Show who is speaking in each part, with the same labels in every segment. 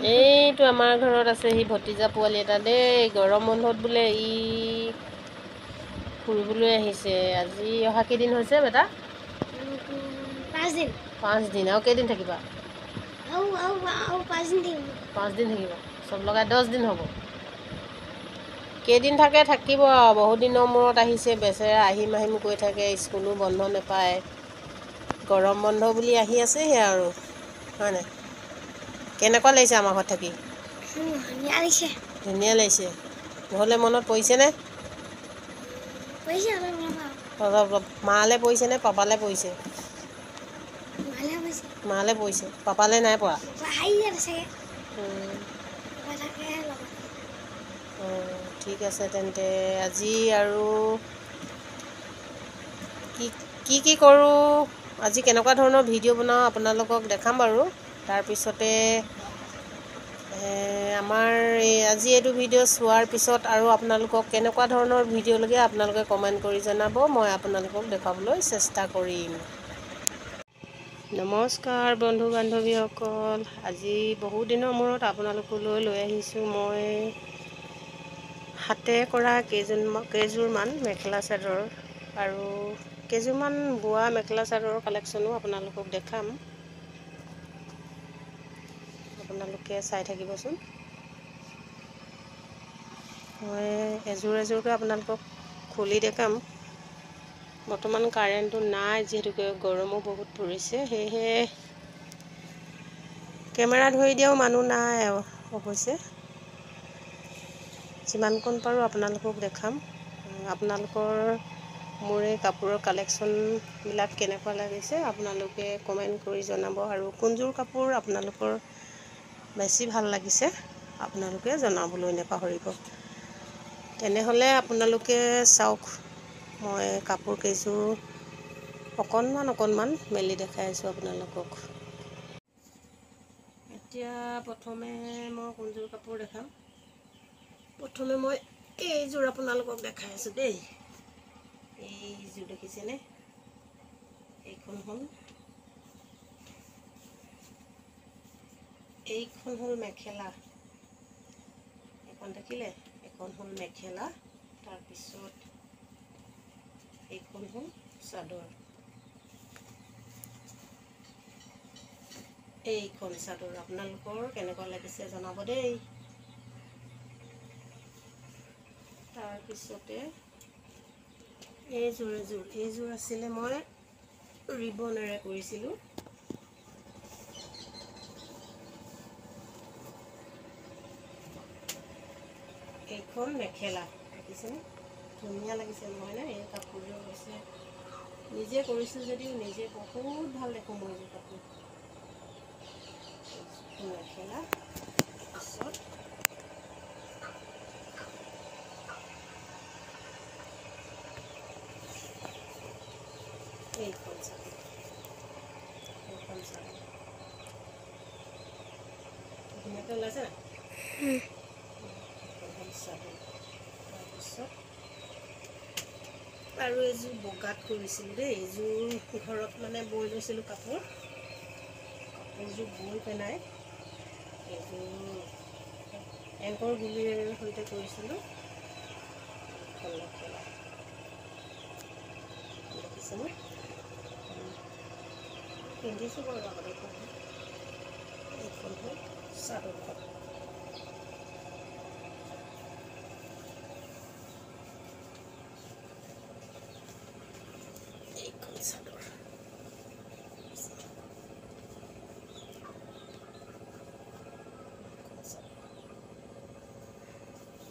Speaker 1: এইটো আমাৰ ঘৰত আছে সি ভতিজা পোৱালি এটা দেই। গৰম বন্ধত বোলে ই ফুৰিবলৈ আহিছে। আজি অহা কেইদিন হৈছে বেটা?
Speaker 2: 5 দিন।
Speaker 1: 5 দিন। আৰু কেইদিন থাকিবা?
Speaker 2: 5 দিন।
Speaker 1: 5 দিন থাকিবা। চব লগাই 10 দিন হ'ব। কেইদিন থাকে থাকিব আৰু। বহুত দিনৰ মূৰত আহিছে বেচেৰা। আহিম আহিম কৈ থাকে, স্কুলো বন্ধ নাপায়। গৰম বন্ধ বুলি আহি আছেহে আৰু হয় নাই? কেনেকুৱা লাগিছে আমাৰ ঘৰত থাকি?
Speaker 2: ধুনীয়া লাগিছে।
Speaker 1: ধুনীয়া লাগিছে। ঘৰলৈ মনত পৰিছেনে?
Speaker 2: পৰিছে
Speaker 1: অলপ অলপ। মালৈ পৰিছেনে পাপালৈ পৰিছে?
Speaker 2: ভালে হৈছে।
Speaker 1: মালৈ পৰিছে, পাপালৈ নাই পৰা?
Speaker 2: চাগে
Speaker 1: ঠিক আছে তেন্তে। আজি আৰু কি কৰোঁ, আজি কেনেকুৱা ধৰণৰ ভিডিঅ' বনাওঁ আপোনালোকক দেখাম বাৰু। তাৰপিছতে আমাৰ আজি এইটো ভিডিঅ' চোৱাৰ পিছত আৰু আপোনালোকক কেনেকুৱা ধৰণৰ ভিডিঅ' লাগে আপোনালোকে কমেণ্ট কৰি জনাব। মই আপোনালোকক দেখুৱাবলৈ চেষ্টা কৰিম। নমস্কাৰ বন্ধু বান্ধৱীসকল। আজি বহুদিনৰ মূৰত আপোনালোকলৈ লৈ আহিছোঁ মই হাতে কৰা কেইযোৰমান মেখেলা চাদৰ আৰু কেইযোৰমান বোৱা মেখেলা চাদৰৰ কালেকশ্যনো আপোনালোকক দেখাম। আপোনালোকে চাই থাকিবচোন। মই এযোৰ এযোৰকৈ আপোনালোকক খুলি দেখাম। বৰ্তমান কাৰেণ্টটো নাই, যিহেতুকে গৰমো বহুত পৰিছে, সেয়েহে কেমেৰা ধৰি দিয়াও মানুহ নাই অৱশ্যে। যিমানকণ পাৰোঁ আপোনালোকক দেখাম। আপোনালোকৰ মোৰ এই কাপোৰৰ কালেকশ্যনবিলাক কেনেকুৱা লাগিছে আপোনালোকে কমেণ্ট কৰি জনাব। আৰু কোনযোৰ কাপোৰ আপোনালোকৰ বেছি ভাল লাগিছে আপোনালোকে জনাবলৈ নাপাহৰিব। তেনেহ'লে আপোনালোকে চাওক, মই কাপোৰ কেইযোৰ অকণমান মেলি দেখাই আছোঁ আপোনালোকক। এতিয়া প্ৰথমে মই কোনযোৰ কাপোৰ দেখাম। প্ৰথমে মই এইযোৰ আপোনালোকক দেখাই আছোঁ দেই। এইযোৰ দেখিছেনে? এইখন হ'ল মেখেলা। এখন দেখিলে? এখন হ'ল মেখেলা। তাৰপিছত এইখন হ'ল চাদৰ। এইখন চাদৰ আপোনালোকৰ কেনেকুৱা লাগিছে জনাব দেই। তাৰপিছতে এইযোৰ আছিলে মই ৰিবনেৰে কৰিছিলোঁ। এইখন মেখেলা দেখিছেনে? ধুনীয়া লাগিছে নহয়নে? এই কাপোৰযোৰ হৈছে নিজে কৰিছোঁ যদিও নিজে বহুত ভাল দেখোঁ মই এইযোৰ কাপোৰ। মেখেলা। তাৰপিছত এইখন চাদৰ। ধুনীয়াকৈ ওলাইছে নাই? চাদৰ। তাৰপিছত আৰু এযোৰ বগাত কৰিছিলোঁ দেই। এইযোৰ ঘৰত মানে বৈ লৈছিলোঁ কাপোৰযোৰ বৈ পেলাই এইযোৰ এংকৰ গুলিৰ সৈতে কৰিছিলোঁ। দেখিছেনে? পিন্ধিছোঁ বাৰু আগতে। এইখন হ'ল চাদৰখন। এইখন চাদৰ।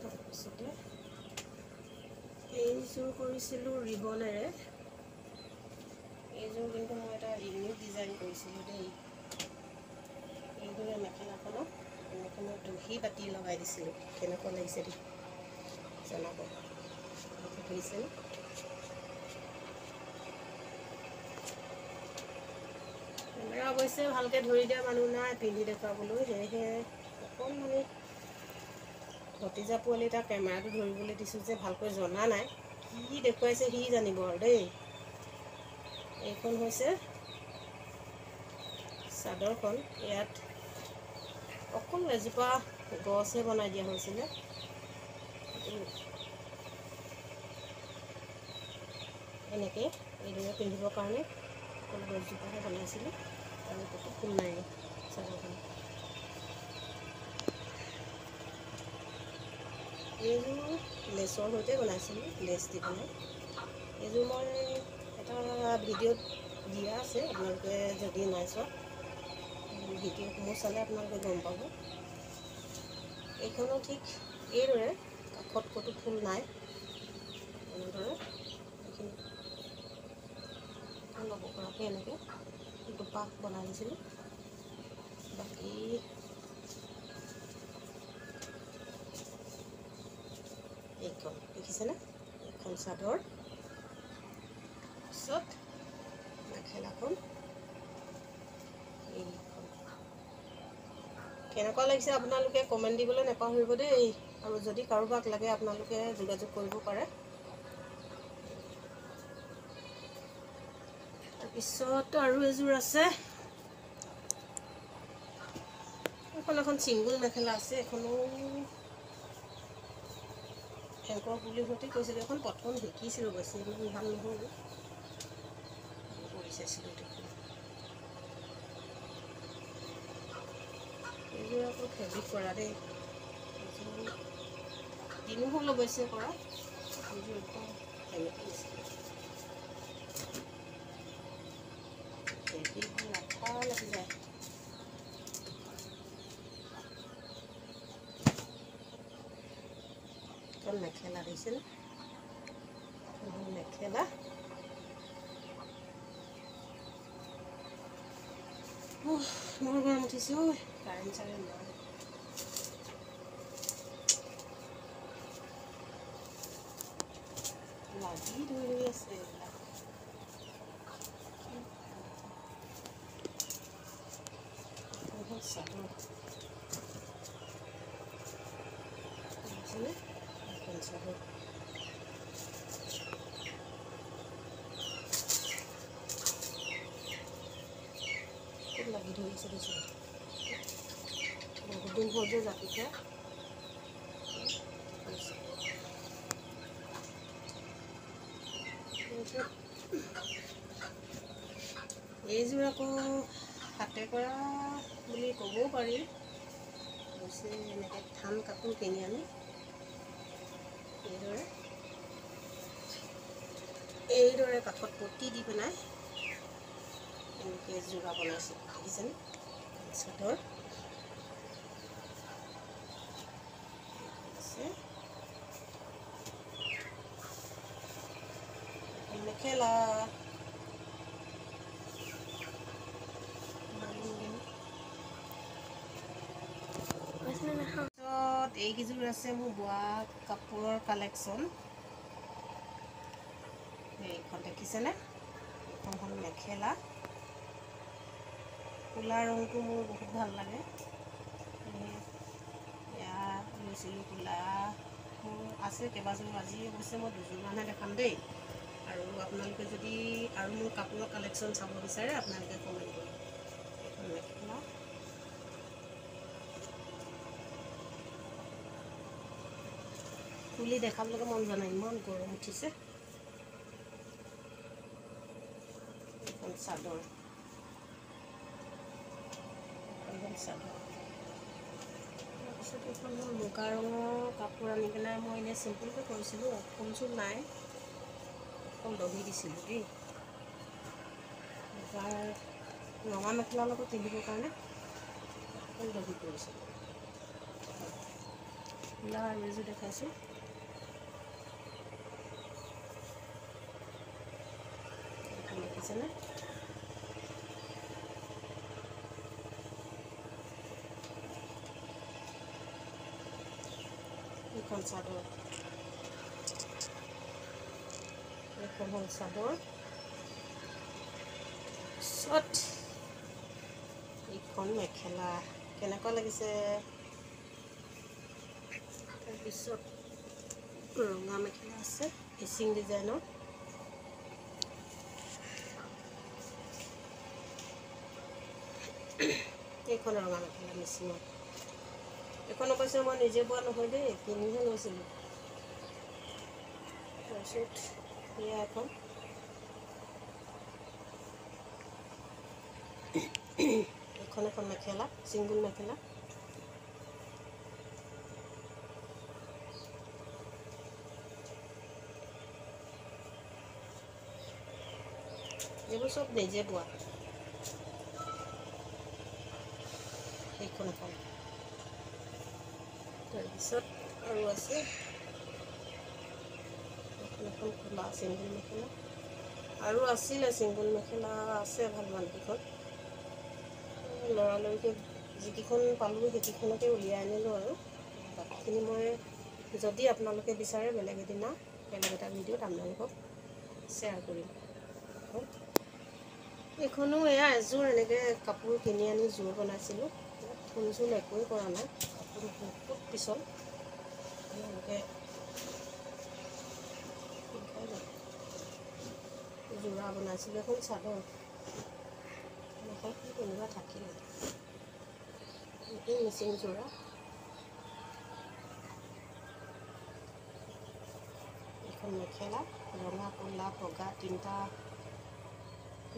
Speaker 1: তাৰপিছতে এইযোৰ কৰিছিলোঁ ৰিবনেৰে। এইযোৰ কিন্তু মই এটা ইউনিক ডিজাইন কৰিছিলোঁ দেই। এইদৰে মেখেলাখনত এনেকৈ মই দহি বাতি লগাই দিছিলোঁ। কেনেকুৱা লাগিছে দেই জনাব। দেখিছেনে? কেমেৰা অৱশ্যে ভালকৈ ধৰি দিয়া মানুহ নাই পিন্ধি দেখুৱাবলৈ, সেয়েহে অকণমানি ভতিজা পোৱালি এটা কেমেৰাটো ধৰিবলৈ দিছোঁ যে ভালকৈ জনা নাই। কি দেখুৱাইছে সি জানিব আৰু দেই। এইখন হৈছে চাদৰখন ইয়াত অকল এজোপা গছহে বনাই দিয়া হৈছিলে। এনেকৈ এইদৰে পিন্ধিবৰ কাৰণে অকল গছজোপাহে বনাইছিলোঁ আৰু ক'তো ফুল নাই চাদৰখন। এইযোৰ লেচৰ সৈতে বনাইছিলোঁ, লেচ দি পেলাই। এইযোৰ মই এটা ভিডিঅ'ত দিয়া আছে, আপোনালোকে যদি নাই চোৱা ভিডিঅ'সমূহ চালে আপোনালোকে গম পাব। এইখনো ঠিক এইদৰে কাষত ক'তো ফুল নাই, এনেদৰে এইখিনি ল'ব পৰাকৈ এনেকৈ দুপাহ বনাই দিছিলোঁ। বাকী এইখন দেখিছেনে, এইখন চাদৰ, তাৰপিছত মেখেলাখন এইখন। কেনেকুৱা লাগিছে আপোনালোকে কমেণ্ট দিবলৈ নাপাহৰিব দেই, আৰু যদি কাৰোবাক লাগে আপোনালোকে যোগাযোগ কৰিব পাৰে। তাৰপিছত আৰু এযোৰ আছে, এখন ছিংগুল মেখেলা আছে। এখনো এংকৰ পুলিৰ সৈতে কৈছিলোঁ, এখন প্ৰথম শিকিছিলোঁ, বেছি ইমান ভাল নহ'ল, কৰি চাইছিলোঁ দেখোন। এইযোৰ আকৌ ফেব্ৰিক কৰা দেই, এইযোৰ দিনো হ'ল অৱশ্যে কৰা। এইযোৰ একদম ফেব্ৰিক দিছিলোঁ, ফেব্ৰিকবোৰ আঠা লাগি যায়। এখন মেখেলা দিছিল, মেখেলা মোৰ গৰম উঠিছে ঐ, কাৰেণ্ট চাৰেণ্ট নাই। লাগি ধৰি আছে এইবিলাক। চাদৰ এখন চাদৰ খুব লাগি ধৰিছে দেখিছোঁ, বহুত দিন হ'ল যে জাপি থোৱা। এইযোৰ আকৌ হাতে কৰা বুলি ক'বও পাৰি, অৱশ্যে এনেকৈ থান কাপোৰ কিনি আনি এইদৰে কাঠত পতি দি পেলাই এনেকৈ যোৰা বনাইছোঁ, দেখিছেনে চাদৰ আছে। মেখেলা এইকেইযোৰ আছে মোৰ বোৱা কাপোৰৰ কালেকশ্যন। এইখন দেখিছেনে, এইখন হ'ল মেখেলা। ক'লা ৰংটো মোৰ বহুত ভাল লাগে, এয়া লৈছিলোঁ ক'লা। মোৰ আছে কেইবাযোৰো, আজি অৱশ্যে মই দুযোৰমানহে দেখাম দেই। আৰু আপোনালোকে যদি আৰু মোৰ কাপোৰৰ কালেকশ্যন চাব বিচাৰে আপোনালোকে কমেণ্ট কৰিব। এইখন মেখেলা, খুলি দেখাবলৈকে মন যোৱা নাই, ইমান গৰম উঠিছে। এইখন চাদৰ, চাদৰ তাৰপিছত এইখন হ'ল মুগা ৰঙৰ কাপোৰ আনি পেলাই মই এনেই চিম্পুলকৈ কৰিছিলোঁ, ফুল চুল নাই, অকল দহি দিছিলোঁ দেই। মুগাৰ ৰঙা মেখেলাৰ লগত পিন্ধিবৰ কাৰণে অকল দহি কৰিছিলোঁ। ফুলা আৰু এযোৰ দেখাইছোঁ, দেখিছেনে। এইখন চাদৰ, এইখন হ'ল চাদৰ। তাৰপিছত এইখন মেখেলা, কেনেকুৱা লাগিছে। তাৰপিছত ৰঙা মেখেলা আছে, ফিচিং ডিজাইনৰ। এইখন ৰঙা মেখেলা মিচিঙৰ। এইখন অৱশ্যে মই নিজে বোৱা নহয় দেই, কিনিহে লৈছিলোঁ। তাৰপিছত এয়া এখন এখন মেখেলা, ছিংগুল মেখেলা। এইবোৰ চব নিজে বোৱা। সেইখন এখন। তাৰপিছত আৰু আছে এখন খোলা ছিংগুল মেখেলা। আৰু আছিলে ছিংগুল মেখেলা আছে ভালমানকেইখন। লৰালৰিকৈ যিকেইখন পালোঁ সেইকেইখনকে উলিয়াই আনিলোঁ আৰু বাকীখিনি মই যদি আপোনালোকে বিচাৰে বেলেগ এদিনা বেলেগ এটা ভিডিঅ'ত আপোনালোকক শ্বেয়াৰ কৰিম। এইখনো এয়া এযোৰ এনেকৈ কাপোৰ কিনি আনি জোৰ বনাইছিলোঁ। ফুল চুল একোৱেই কৰা নাই, কাপোৰ বহুত পিছল। এনেকৈ যোৰা বনাইছিলোঁ। এখন চাদৰ এখন কোনোবা থাকিলে এইটো মিচিং যোৰা। এখন মেখেলা ৰঙা ক'লা বগা তিনিটা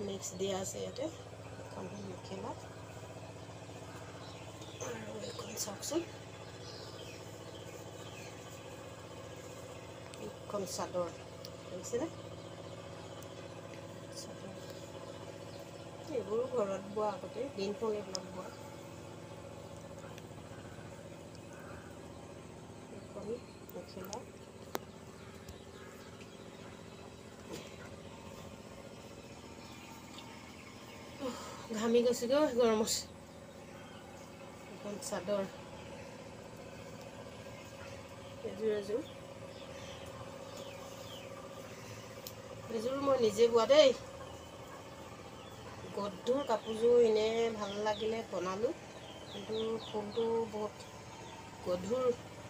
Speaker 1: মিক্স দিয়া আছে ইয়াতে। এখন মেখেলা আৰু এইখন চাওকচোন, এইখন চাদৰ দেখিছেনে? চাদৰ এইবোৰো ঘৰত বোৱা, আগতে দিন হ'ল এইবিলাক বোৱা। এইখন মেখেলা ঘামি গৈছেগৈ গৰমত। এখন চাদৰ এযোৰ মই নিজে বোৱা দেই। গধুৰ কাপোৰযোৰ এনেই ভাল লাগিলে বনালোঁ, কিন্তু ফুলটো বহুত গধুৰ,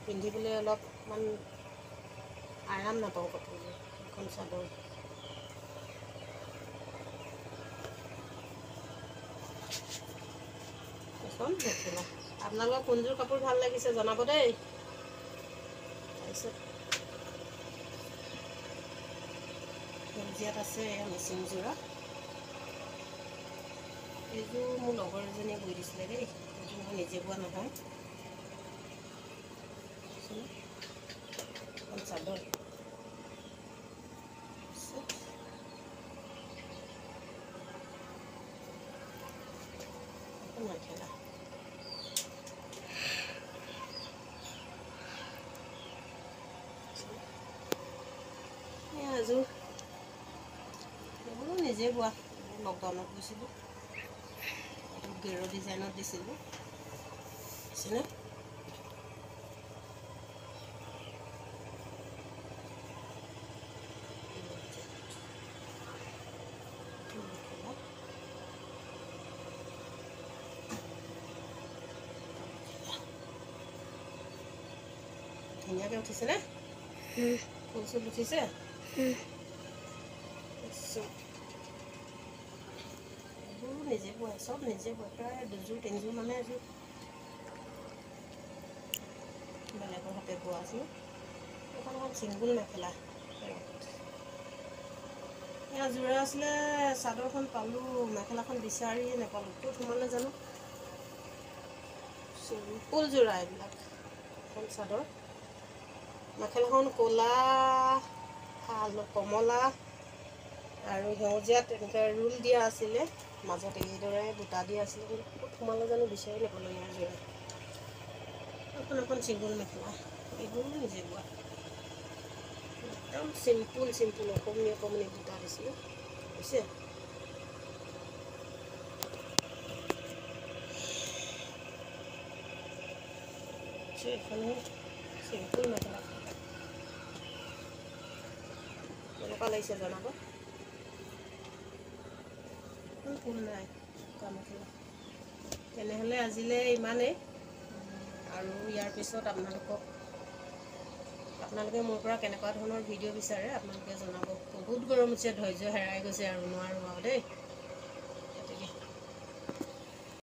Speaker 1: পিন্ধিবলৈ অলপমান আৰাম নাপাওঁ কাপোৰযোৰ। এখন চাদৰ এখন মেখেলা। আপোনালোকৰ কোনযোৰ কাপোৰ ভাল লাগিছে জনাব দেই। তাৰপিছত সেউজীয়াত আছে মিচিং যোৰা। এইযোৰ মোৰ লগৰ এজনীয়ে বৈ দিছিলে দেই, এইযোৰ মই নিজে বোৱা নহয়। এখন চাদৰ এখন মেখেলা। এযোৰ এইবোৰো নিজে বোৱা, লকডাউনত গৈছিলোঁ, এইটো গেৰ ডিজাইনত দিছিলোঁ। দেখিছেনে? ধুনীয়াকৈ উঠিছেনে? ফুল চুল উঠিছে? এইবোৰ নিজে বোৱা, চব নিজে বোৱা। প্ৰায় দুযোৰ তিনিযোৰ মানে এযোৰ বেলেগৰ হাতে বোৱা আছিল। এখন ছিংগুল মেখেলা। এয়া যোৰা আছিলে, চাদৰখন পালোঁ, মেখেলাখন বিচাৰিয়ে নাপালোঁ, ক'ত সোমালে জানো। চিম্পুল যোৰা এইবিলাক। এখন চাদৰ, মেখেলাখন ক'লা, কমলা আৰু সেউজীয়াত এনেকৈ ৰুল দিয়া আছিলে, মাজত এইদৰে বুটা দিয়া আছিলে, কিন্তু ক'ত সোমালে জানো বিচাৰি নাপালোঁ ইয়াৰ যোৰা। এখন ছিংগুল মেখেলা, এইবোৰো নিজে বোৱা। একদম চিম্পুল অকণনি বুটা দিছিলোঁ, বুজিছে? এইখনো চিম্পুল মেখেলা। কেনেকুৱা লাগিছে জনাব। ফুল নাই মেখেলা। তেনেহ'লে আজিলৈ ইমানেই, আৰু ইয়াৰ পিছত আপোনালোকে মোৰ পৰা কেনেকুৱা ধৰণৰ ভিডিঅ' বিচাৰে আপোনালোকে জনাব। বহুত গৰম উঠিছে, ধৈৰ্য হেৰাই গৈছে আৰু নোৱাৰোঁ আৰু দেই।